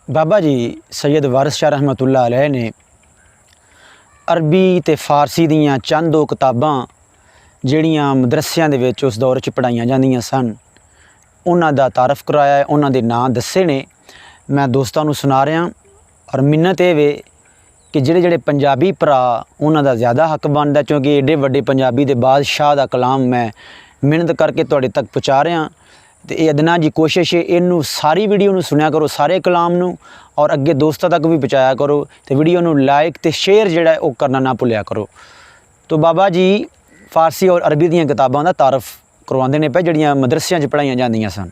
बाबा जी सैयद वारिस शाह रहमतुल्लाह अलैह ने अरबी ते फारसी दियां चंद दो किताबां ਜਿਹੜੀਆਂ ਮਦਰਸਿਆਂ ਦੇ ਵਿੱਚ उस दौर 'ਚ पढ़ाइयां ਜਾਂਦੀਆਂ ਸਨ ਉਹਨਾਂ ਦਾ ਤਾਰਫ ਕਰਾਇਆ ਹੈ, ਉਹਨਾਂ ਦੇ ਨਾਂ ਦੱਸੇ ਨੇ। मैं दोस्तों ਨੂੰ सुना रहा और मिन्नत ये वे कि ਜਿਹੜੇ पंजाबी भरा उन्हों का ज़्यादा हक बनता, क्योंकि एडे वड्डे पंजाबी दे बादशाह का कलाम मैं मिहनत करके तुहाडे तक पहुँचा रहा। तो ये अदना जी कोशिश है इनू सारी वीडियो नू सुनिया करो, सारे कलाम नू, और अगे दोस्तों तक भी पहुँचाया करो। तो वीडियो नू लाइक तो शेयर जिहड़ा है वो करना ना भुलिया करो। तो बाबा जी फारसी और अरबी दीयां किताबां दा तारफ करवाते हैं पे जिहड़ियां मदरसियां च पढ़ाईयां जांदियां सन।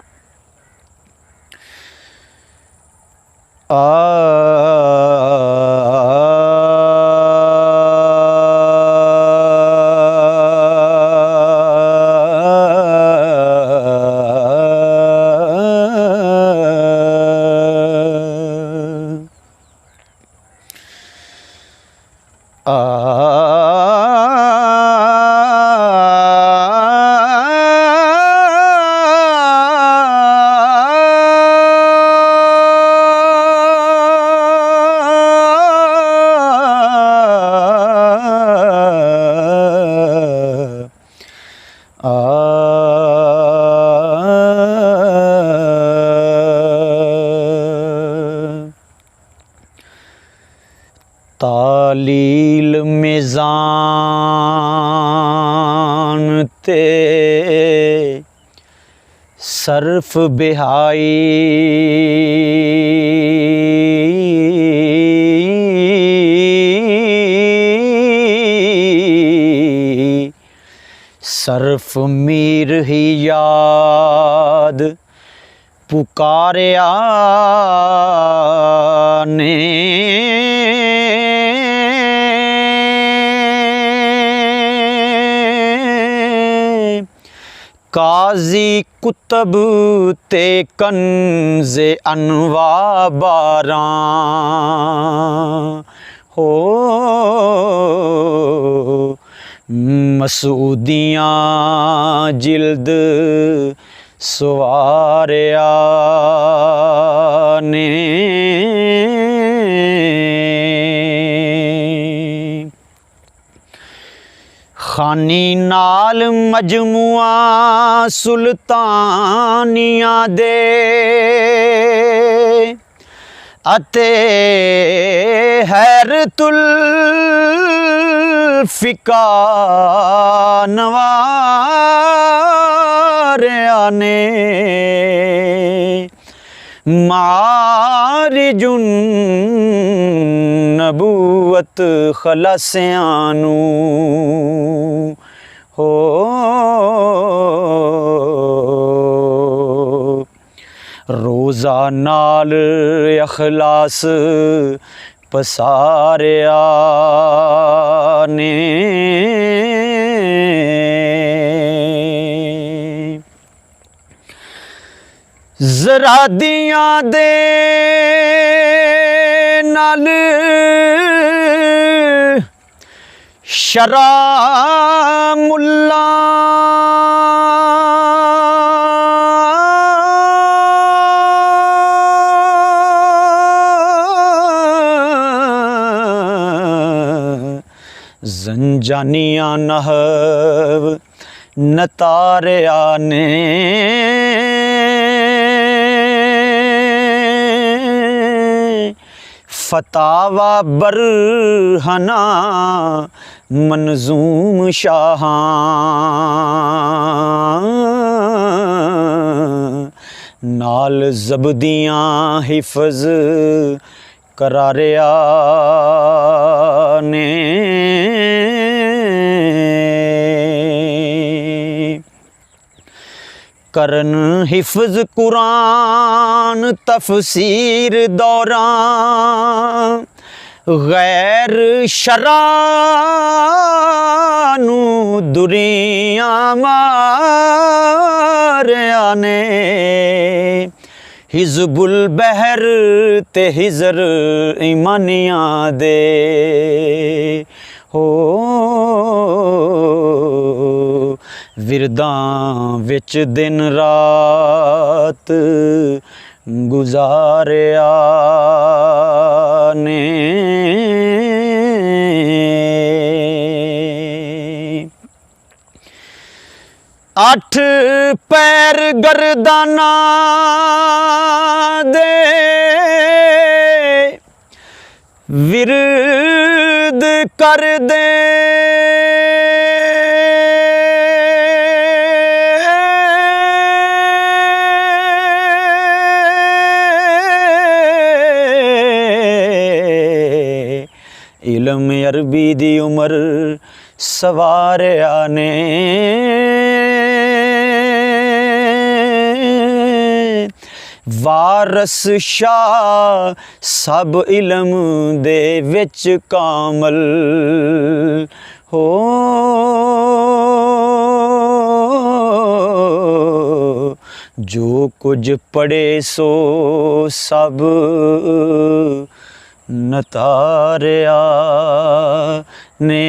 तालील मिज़ान ते सर्फ बिहाई सर्फ मीर ही याद पुकारिया ने काजी कुतब ते कंज़े अनवा बारां हो मसूदियाँ जिल्द सवारिया ने खानी नाल मजमुआ सुल्तानिया दे अते हैरतुल फिका नवारिया ने मारिजुन नबूवत खलासियानू हो रोज़ा नाल अखलास पसारिया ने ज़रादियाँ दे नाल शरा मुल्ला जंजानिया नहव नतारिया ने फतावा बरहना मंजूम शाहां नाल ज़बदियाँ हिफ़्ज़ करारिया ने करन हिफ़्ज़ कुरान तफसीर दौरान गैर शरानू दुरिया मारिया ने हिज़बुल बहर ते हिज़र ईमानिया दे हो विरदां विच दिन रात गुजारिया ने। अठ पैर गर्दाना दे विरद कर दे, इलम अरबी दी उमर सवारिया ने। वारस शाह सब इलम दे विच कामल हो, जो कुछ पढ़े सो सब नतारिया ने।